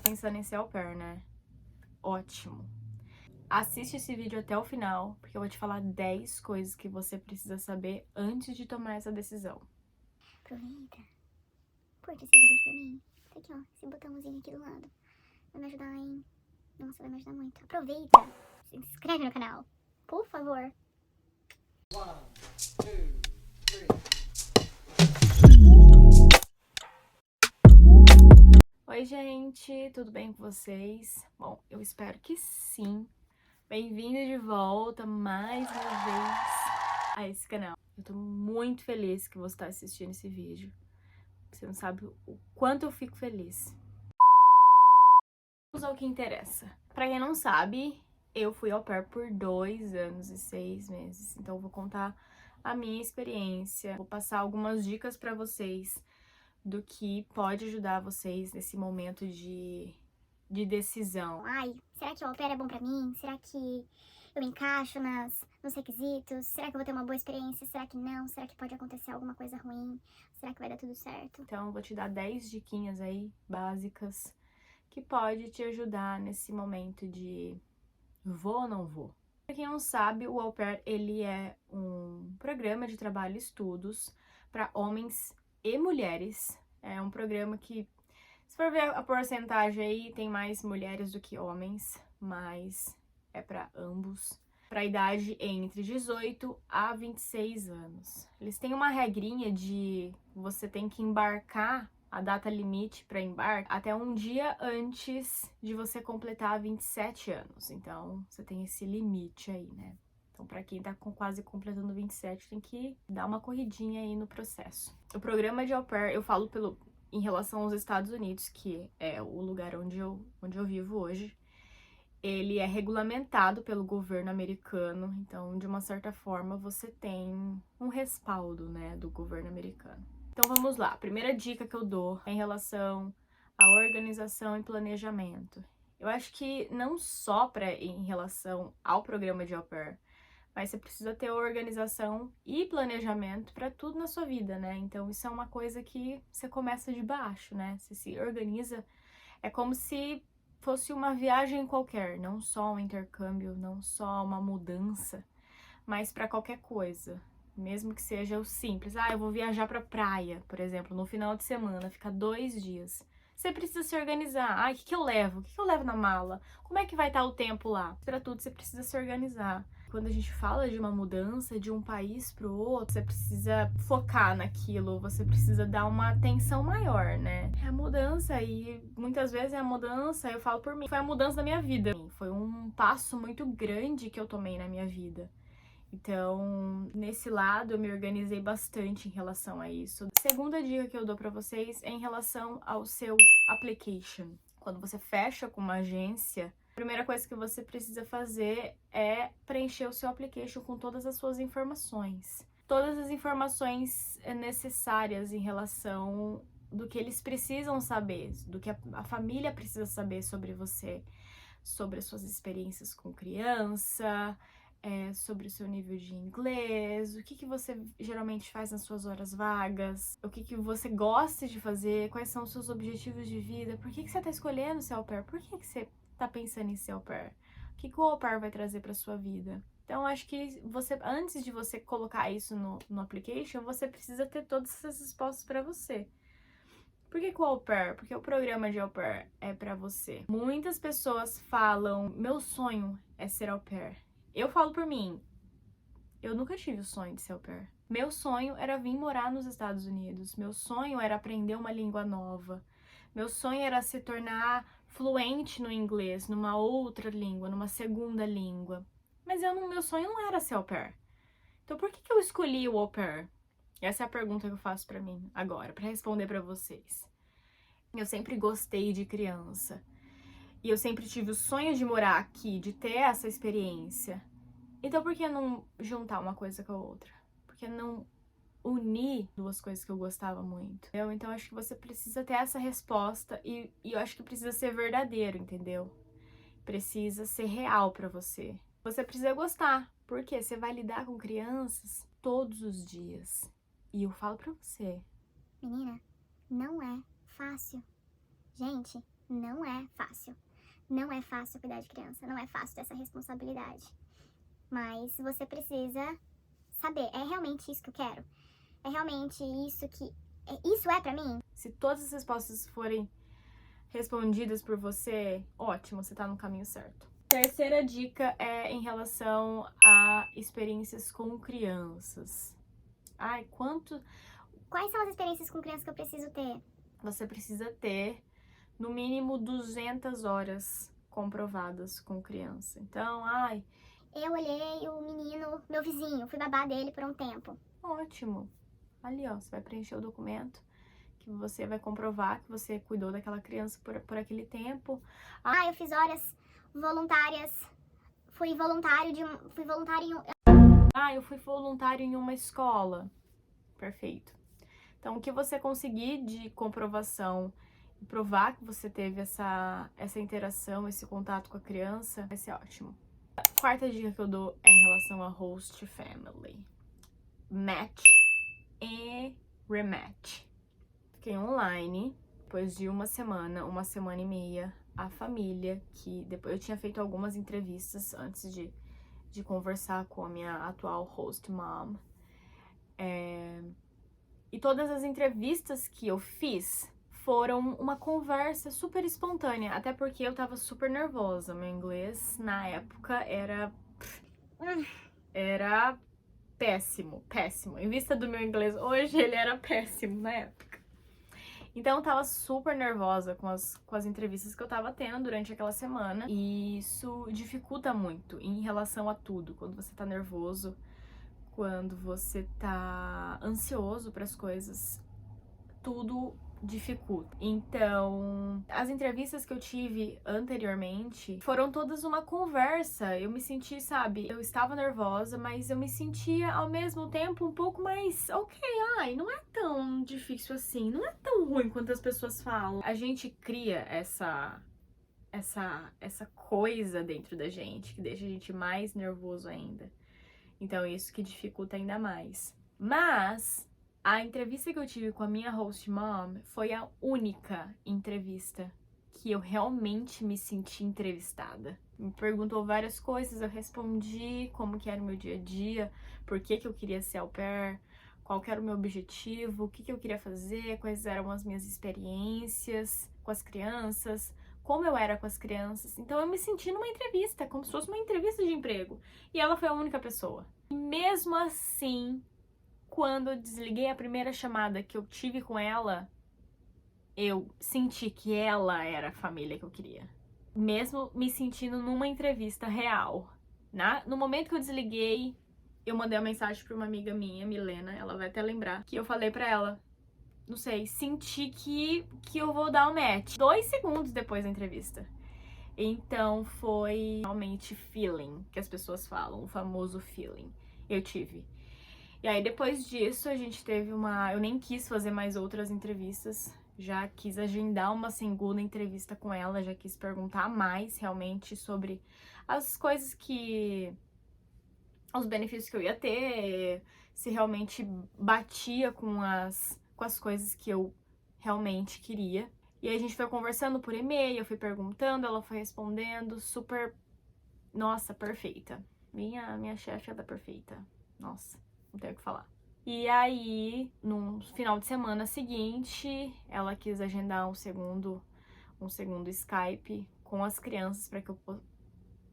pensando em ser au pair, né? Ótimo! Assiste esse vídeo até o final, porque eu vou te falar 10 coisas que você precisa saber antes de tomar essa decisão. Aproveita, curte esse vídeo pra mim. Tá aqui, ó, esse botãozinho aqui do lado. Vai me ajudar, hein? Nossa, vai me ajudar muito. Aproveita, se inscreve no canal, por favor. 1, 2, 3. Oi, gente, tudo bem com vocês? Bom, eu espero que sim. Bem-vindo de volta mais uma vez a esse canal. Eu tô muito feliz que você tá assistindo esse vídeo. Você não sabe o quanto eu fico feliz. Vamos ao que interessa. Pra quem não sabe, eu fui au pair por 2 anos e 6 meses. Então eu vou contar a minha experiência. Vou passar algumas dicas pra vocês do que pode ajudar vocês nesse momento de decisão. Ai, será que o au pair é bom pra mim? Será que eu me encaixo nos requisitos? Será que eu vou ter uma boa experiência? Será que não? Será que pode acontecer alguma coisa ruim? Será que vai dar tudo certo? Então eu vou te dar 10 diquinhas aí, básicas, que pode te ajudar nesse momento de vou ou não vou. Pra quem não sabe, o au pair, ele é um programa de trabalho e estudos para homens e mulheres. É um programa que, se for ver a porcentagem aí, tem mais mulheres do que homens, mas é para ambos. Para idade entre 18 a 26 anos. Eles têm uma regrinha de você tem que embarcar a data limite para embarque até um dia antes de você completar 27 anos. Então, você tem esse limite aí, né? Então, para quem tá quase completando 27, tem que dar uma corridinha aí no processo. O programa de au pair, eu falo em relação aos Estados Unidos, que é o lugar onde eu vivo hoje. Ele é regulamentado pelo governo americano, então, de uma certa forma, você tem um respaldo, né, do governo americano. Então, vamos lá. A primeira dica que eu dou é em relação à organização e planejamento. Eu acho que não só em relação ao programa de au pair, mas você precisa ter organização e planejamento para tudo na sua vida, né? Então, isso é uma coisa que você começa de baixo, né? Você se organiza. É como se fosse uma viagem qualquer, não só um intercâmbio, não só uma mudança, mas para qualquer coisa, mesmo que seja o simples. Ah, eu vou viajar para praia, por exemplo, no final de semana, ficar 2 dias. Você precisa se organizar. Ah, o que eu levo? O que eu levo na mala? Como é que vai estar o tempo lá? Para tudo você precisa se organizar. Quando a gente fala de uma mudança de um país para o outro, você precisa focar naquilo, você precisa dar uma atenção maior, né? É a mudança e muitas vezes é a mudança, eu falo por mim, foi a mudança da minha vida. Foi um passo muito grande que eu tomei na minha vida. Então, nesse lado, eu me organizei bastante em relação a isso. A segunda dica que eu dou pra vocês é em relação ao seu application. Quando você fecha com uma agência, a primeira coisa que você precisa fazer é preencher o seu application com todas as suas informações. Todas as informações necessárias em relação do que eles precisam saber, do que a família precisa saber sobre você, sobre as suas experiências com criança, sobre o seu nível de inglês, o que você geralmente faz nas suas horas vagas, o que você gosta de fazer, quais são os seus objetivos de vida, por que você tá escolhendo ser au pair, por que você tá pensando em ser au pair, o que o au pair vai trazer pra sua vida. Então, acho que antes de você colocar isso no application, você precisa ter todas essas respostas pra você. Por que o au pair? Porque o programa de au pair é pra você. Muitas pessoas falam, meu sonho é ser au pair. Eu falo por mim, eu nunca tive o sonho de ser au pair. Meu sonho era vir morar nos Estados Unidos. Meu sonho era aprender uma língua nova. Meu sonho era se tornar fluente no inglês, numa outra língua, numa segunda língua. Mas meu sonho não era ser au pair. Então por que eu escolhi o au pair? Essa é a pergunta que eu faço pra mim agora, pra responder pra vocês. Eu sempre gostei de criança. E eu sempre tive o sonho de morar aqui, de ter essa experiência. Então por que não juntar uma coisa com a outra? Por que não unir duas coisas que eu gostava muito? Entendeu? Então acho que você precisa ter essa resposta e eu acho que precisa ser verdadeiro, entendeu? Precisa ser real pra você. Você precisa gostar, porque você vai lidar com crianças todos os dias. E eu falo pra você. Menina, não é fácil. Gente, não é fácil. Não é fácil cuidar de criança, não é fácil ter essa responsabilidade. Mas você precisa saber, é realmente isso que eu quero? É realmente isso que... Isso é pra mim? Se todas as respostas forem respondidas por você, ótimo, você tá no caminho certo. Terceira dica é em relação a experiências com crianças. Ai, Quais são as experiências com criança que eu preciso ter? Você precisa ter no mínimo 200 horas comprovadas com criança. Então, Eu olhei o menino, meu vizinho, fui babá dele por um tempo. ótimo. Ali, ó, você vai preencher o documento que você vai comprovar que você cuidou daquela criança por aquele tempo. Eu fiz horas voluntárias, fui voluntário em Eu fui voluntário em uma escola. Perfeito. Então, o que você conseguir de comprovação e provar que você teve essa interação, esse contato com a criança, vai ser ótimo. A quarta dica que eu dou é em relação a host family. Match e rematch. Fiquei online, depois de uma semana e meia, a família, que depois eu tinha feito algumas entrevistas antes de conversar com a minha atual host mom. E todas as entrevistas que eu fiz foram uma conversa super espontânea, até porque eu tava super nervosa. Meu inglês, na época, era péssimo, péssimo. Em vista do meu inglês hoje, ele era péssimo na época. Então eu tava super nervosa com as entrevistas que eu tava tendo durante aquela semana. E isso dificulta muito em relação a tudo. Quando você tá nervoso, quando você tá ansioso para as coisas, tudo dificulta. Então, as entrevistas que eu tive anteriormente foram todas uma conversa. Eu me senti, sabe, eu estava nervosa, mas eu me sentia ao mesmo tempo um pouco mais, não é tão difícil assim, não é tão ruim quanto as pessoas falam. A gente cria essa coisa dentro da gente que deixa a gente mais nervoso ainda. Então, isso que dificulta ainda mais. Mas a entrevista que eu tive com a minha host mom foi a única entrevista que eu realmente me senti entrevistada. Me perguntou várias coisas, eu respondi como que era o meu dia a dia, por que que eu queria ser au pair, qual que era o meu objetivo, o que que eu queria fazer, quais eram as minhas experiências com as crianças, como eu era com as crianças. Então eu me senti numa entrevista, como se fosse uma entrevista de emprego. E ela foi a única pessoa. E mesmo assim, quando eu desliguei a primeira chamada que eu tive com ela, eu senti que ela era a família que eu queria. Mesmo me sentindo numa entrevista real. No momento que eu desliguei, eu mandei uma mensagem pra uma amiga minha, Milena, ela vai até lembrar, que eu falei pra ela, não sei, senti que eu vou dar um match 2 segundos depois da entrevista. Então foi realmente feeling, que as pessoas falam, o famoso feeling. Eu tive. E aí depois disso a gente teve eu nem quis fazer mais outras entrevistas, já quis agendar uma segunda entrevista com ela, já quis perguntar mais realmente sobre as coisas os benefícios que eu ia ter, se realmente batia com as coisas que eu realmente queria. E aí a gente foi conversando por e-mail, eu fui perguntando, ela foi respondendo, super, nossa, perfeita. Minha chefe, ela é perfeita. Nossa, não tenho o que falar. E aí, no final de semana seguinte, ela quis agendar um segundo Skype com as crianças para que eu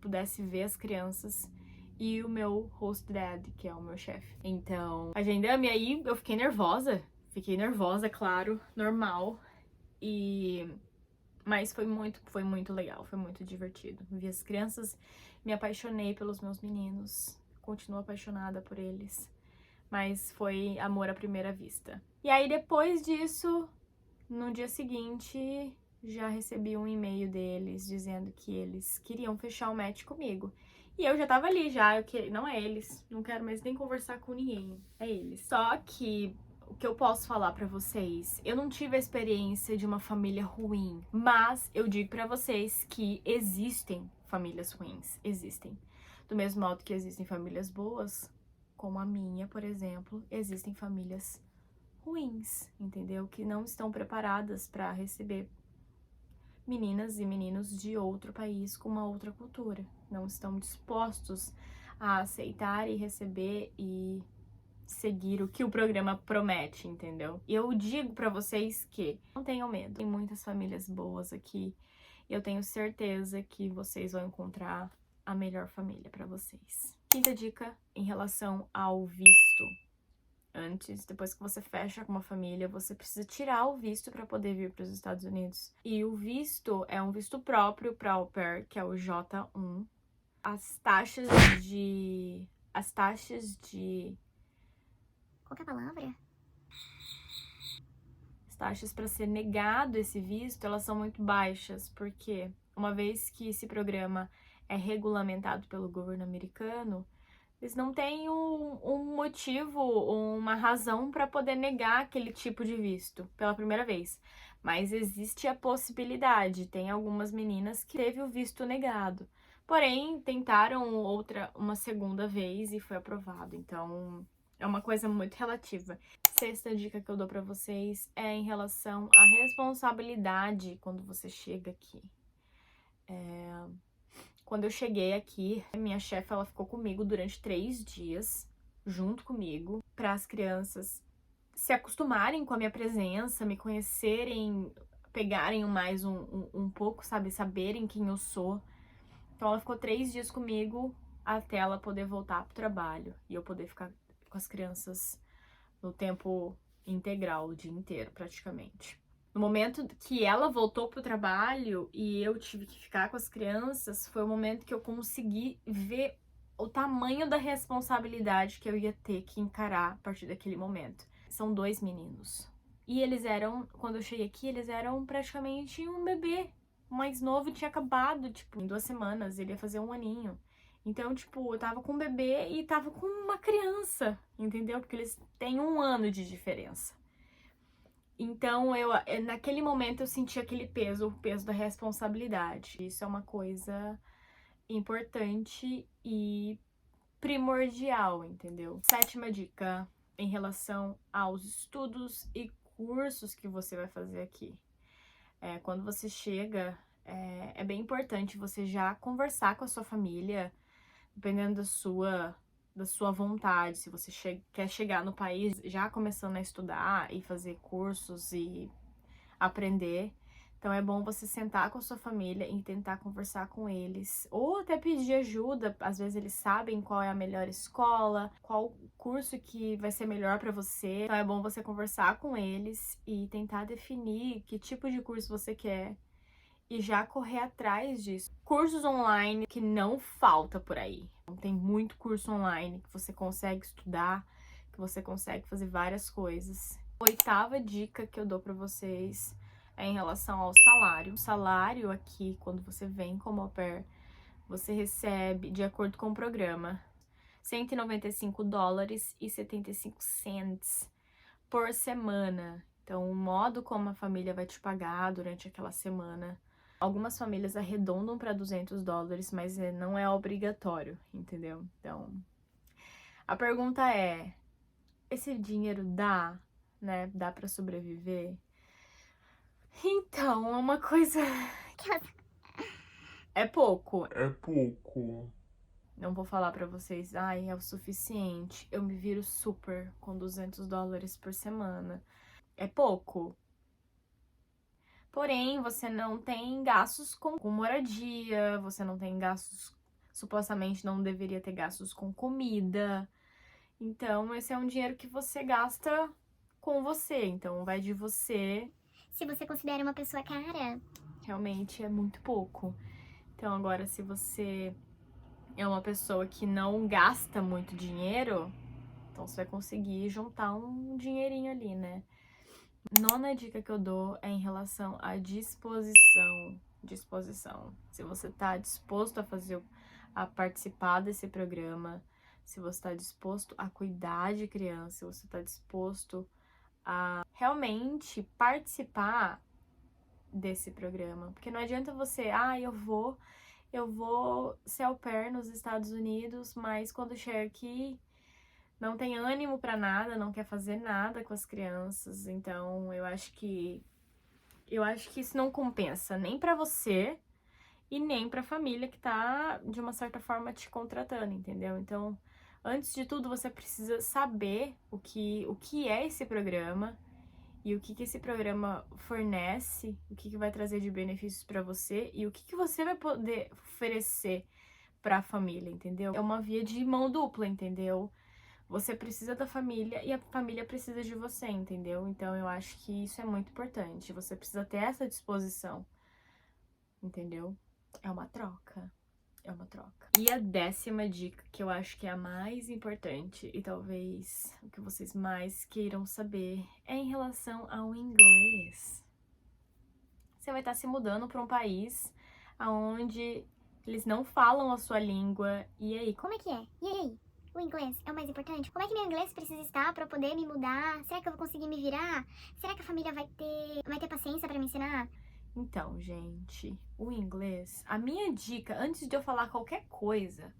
pudesse ver as crianças e o meu host dad, que é o meu chefe. Então, agendamos e aí eu fiquei nervosa, claro, normal. Mas foi muito legal, foi muito divertido. Vi as crianças, me apaixonei pelos meus meninos, continuo apaixonada por eles. Mas foi amor à primeira vista. E aí depois disso, no dia seguinte, já recebi um e-mail deles dizendo que eles queriam fechar o match comigo. E eu já tava ali não é eles, não quero mais nem conversar com ninguém, é eles. Só que o que eu posso falar pra vocês, eu não tive a experiência de uma família ruim, mas eu digo pra vocês que existem famílias ruins, existem. Do mesmo modo que existem famílias boas, como a minha, por exemplo, existem famílias ruins, entendeu? Que não estão preparadas pra receber meninas e meninos de outro país com uma outra cultura. Não estão dispostos a aceitar e receber e seguir o que o programa promete, entendeu? E eu digo pra vocês que não tenham medo. Tem muitas famílias boas aqui. Eu tenho certeza que vocês vão encontrar a melhor família pra vocês. Quinta dica em relação ao visto. Depois que você fecha com uma família, você precisa tirar o visto para poder vir para os Estados Unidos. E o visto é um visto próprio para au pair, que é o J1. As taxas de Qual que é a palavra? As taxas para ser negado esse visto, elas são muito baixas, porque uma vez que esse programa é regulamentado pelo governo americano, eles não têm um motivo ou uma razão para poder negar aquele tipo de visto pela primeira vez. Mas existe a possibilidade. Tem algumas meninas que teve o visto negado. Porém, tentaram uma segunda vez e foi aprovado. Então, é uma coisa muito relativa. Sexta dica que eu dou pra vocês é em relação à responsabilidade quando você chega aqui. Quando eu cheguei aqui, minha chefe ela ficou comigo durante 3 dias, junto comigo, para as crianças se acostumarem com a minha presença, me conhecerem, pegarem mais um pouco, sabe, saberem quem eu sou. Então ela ficou 3 dias comigo até ela poder voltar pro trabalho e eu poder ficar com as crianças no tempo integral, o dia inteiro, praticamente. No momento que ela voltou pro trabalho e eu tive que ficar com as crianças, foi o momento que eu consegui ver o tamanho da responsabilidade que eu ia ter que encarar a partir daquele momento. São 2 meninos. E eles eram, quando eu cheguei aqui, eles eram praticamente um bebê. O mais novo tinha acabado, tipo, em 2 semanas, ele ia fazer 1 aninho. Então, tipo, eu tava com um bebê e tava com uma criança, entendeu? Porque eles têm 1 ano de diferença. Então, naquele momento eu senti aquele peso, o peso da responsabilidade. Isso é uma coisa importante e primordial, entendeu? 7ª dica em relação aos estudos e cursos que você vai fazer aqui. Quando você chega, é bem importante você já conversar com a sua família, dependendo da sua vontade, se você quer chegar no país já começando a estudar e fazer cursos e aprender. Então é bom você sentar com a sua família e tentar conversar com eles. Ou até pedir ajuda, às vezes eles sabem qual é a melhor escola, qual curso que vai ser melhor para você. Então é bom você conversar com eles e tentar definir que tipo de curso você quer e já correr atrás disso. Cursos online que não falta por aí. Tem muito curso online que você consegue estudar, que você consegue fazer várias coisas. 8ª dica que eu dou pra vocês é em relação ao salário. O salário aqui, quando você vem como au pair, você recebe, de acordo com o programa, $195,75 por semana. Então, o modo como a família vai te pagar durante aquela semana. Algumas famílias arredondam para $200, mas não é obrigatório, entendeu? Então, a pergunta é: esse dinheiro dá, né? Dá para sobreviver? Então, é uma coisa. É pouco. Não vou falar pra vocês, ai, é o suficiente. Eu me viro super com $200 por semana. É pouco. Porém, você não tem gastos com moradia, você não tem gastos, supostamente não deveria ter gastos com comida. Então, esse é um dinheiro que você gasta com você. Então, vai de você. Se você considera uma pessoa cara, Realmente é muito pouco. Então, agora, se você é uma pessoa que não gasta muito dinheiro, então você vai conseguir juntar um dinheirinho ali, né? 9ª dica que eu dou é em relação à disposição. Se você tá disposto a participar desse programa, se você tá disposto a cuidar de criança, se você tá disposto a realmente participar desse programa. Porque não adianta você, eu vou ser au pair nos Estados Unidos, mas quando chega aqui não tem ânimo pra nada, não quer fazer nada com as crianças. Então, eu acho que Eu acho que isso não compensa nem pra você e nem pra família que tá, de uma certa forma, te contratando, entendeu? Então, antes de tudo, você precisa saber o que é esse programa e o que esse programa fornece, o que vai trazer de benefícios pra você e o que você vai poder oferecer pra família, entendeu? É uma via de mão dupla, entendeu? Você precisa da família e a família precisa de você, entendeu? Então, eu acho que isso é muito importante. Você precisa ter essa disposição, entendeu? É uma troca. É uma troca. E a 10ª dica, que eu acho que é a mais importante e talvez o que vocês mais queiram saber, é em relação ao inglês. Você vai estar se mudando para um país onde eles não falam a sua língua. E aí? Como é que é? E aí? O inglês é o mais importante? Como é que meu inglês precisa estar pra eu poder me mudar? Será que eu vou conseguir me virar? Será que a família vai ter paciência pra me ensinar? Então, gente, o inglês, a minha dica, antes de eu falar qualquer coisa,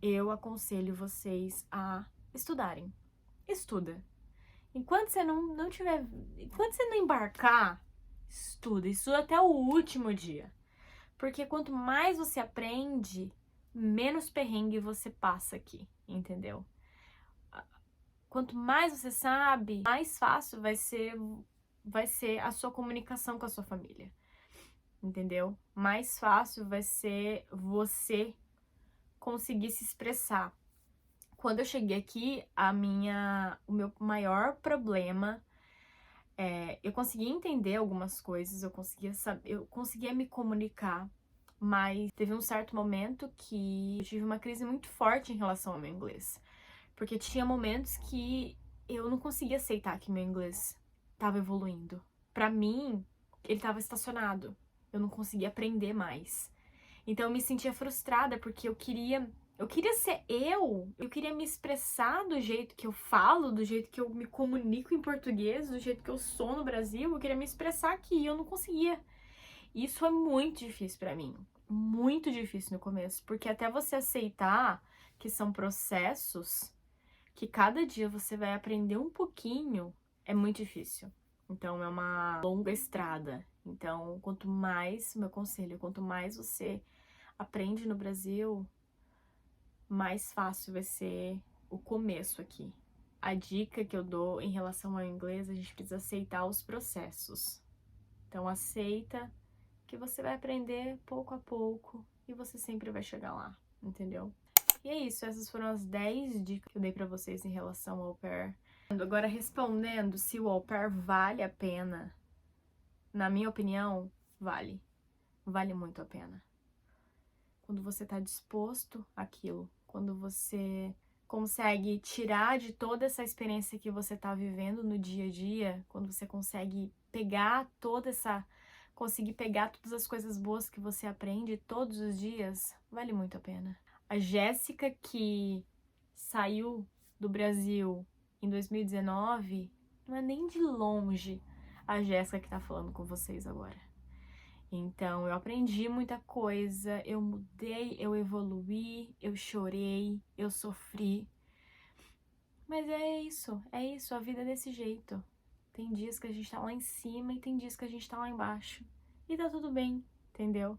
eu aconselho vocês a estudarem. Estuda. Enquanto você enquanto você não embarcar, estuda até o último dia. Porque quanto mais você aprende, menos perrengue você passa aqui, entendeu? Quanto mais você sabe, mais fácil vai ser a sua comunicação com a sua família, entendeu? Mais fácil vai ser você conseguir se expressar. Quando eu cheguei aqui, o meu maior problema eu conseguia entender algumas coisas, eu conseguia me comunicar, mas teve um certo momento que eu tive uma crise muito forte em relação ao meu inglês. Porque tinha momentos que eu não conseguia aceitar que meu inglês estava evoluindo. Pra mim, ele estava estacionado. Eu não conseguia aprender mais. Então eu me sentia frustrada porque eu queria ser eu queria me expressar do jeito que eu falo, do jeito que eu me comunico em português, do jeito que eu sou no Brasil, eu queria me expressar aqui e eu não conseguia. Isso é muito difícil pra mim, muito difícil no começo, porque até você aceitar que são processos, que cada dia você vai aprender um pouquinho, é muito difícil. Então é uma longa estrada. Então, meu conselho, quanto mais você aprende no Brasil, mais fácil vai ser o começo aqui. A dica que eu dou em relação ao inglês, a gente precisa aceitar os processos. Então, aceita que você vai aprender pouco a pouco e você sempre vai chegar lá, entendeu? E é isso, essas foram as 10 dicas que eu dei pra vocês em relação ao au pair. Agora, respondendo se o au pair vale a pena, na minha opinião, vale. Vale muito a pena. Quando você tá disposto àquilo, quando você consegue tirar de toda essa experiência que você tá vivendo no dia a dia, quando você conseguir pegar todas as coisas boas que você aprende todos os dias, vale muito a pena. A Jéssica que saiu do Brasil em 2019 não é nem de longe a Jéssica que tá falando com vocês agora. Então, eu aprendi muita coisa, eu mudei, eu evoluí, eu chorei, eu sofri. Mas é isso, a vida é desse jeito. Tem dias que a gente tá lá em cima e tem dias que a gente tá lá embaixo. E tá tudo bem, entendeu?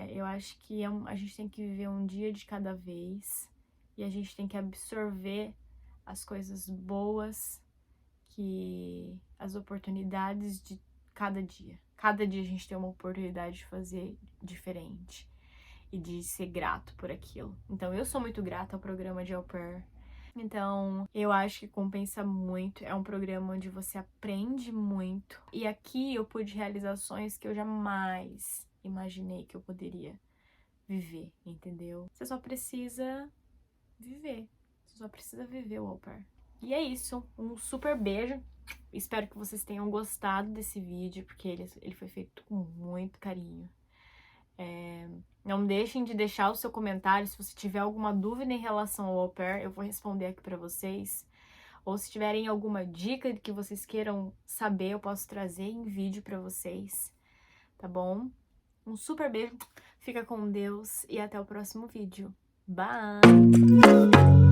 Eu acho que a gente tem que viver um dia de cada vez e a gente tem que absorver as coisas boas, as oportunidades de cada dia. Cada dia a gente tem uma oportunidade de fazer diferente e de ser grato por aquilo. Então, eu sou muito grata ao programa de au pair. Então, eu acho que compensa muito. É um programa onde você aprende muito. E aqui eu pude realizar sonhos que eu jamais imaginei que eu poderia viver, entendeu? Você só precisa viver. Você só precisa viver o au pair. E é isso. Um super beijo. Espero que vocês tenham gostado desse vídeo, porque ele foi feito com muito carinho. Não deixem de deixar o seu comentário. Se você tiver alguma dúvida em relação ao au pair, eu vou responder aqui pra vocês. Ou se tiverem alguma dica que vocês queiram saber, eu posso trazer em vídeo pra vocês, tá bom? Um super beijo, fica com Deus e até o próximo vídeo. Bye!